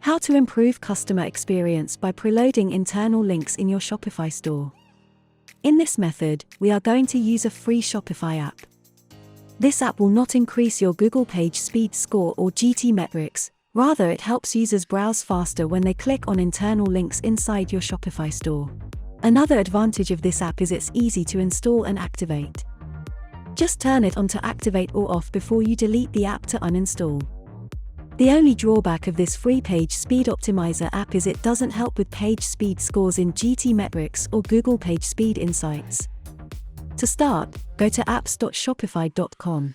How to improve customer experience by preloading internal links in your Shopify store. In this method, we are going to use a free Shopify app. This app will not increase your Google Page Speed score or GT metrics, rather it helps users browse faster when they click on internal links inside your Shopify store. Another advantage of this app is it's easy to install and activate. Just turn it on to activate or off before you delete the app to uninstall. The only drawback of this free Page Speed Optimizer app is it doesn't help with page speed scores in GT metrics or Google Page Speed Insights. To start, go to apps.shopify.com.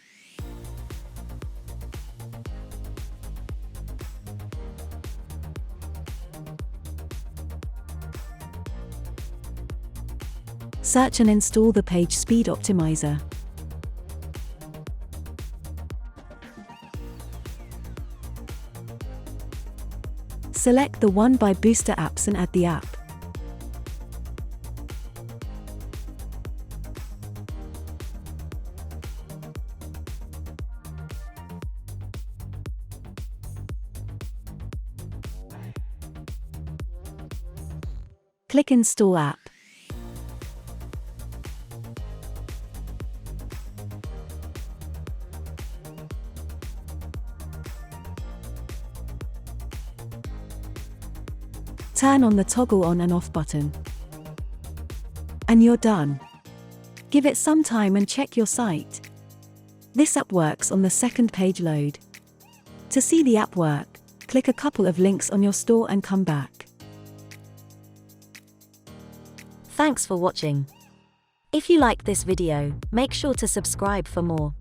Search and install the Page Speed Optimizer. Select the One by Booster apps and add the app. Click Install App. Turn on the toggle on and off button. And you're done. Give it some time and check your site. This app works on the second page load. To see the app work, click a couple of links on your store and come back. Thanks for watching. If you liked this video, make sure to subscribe for more.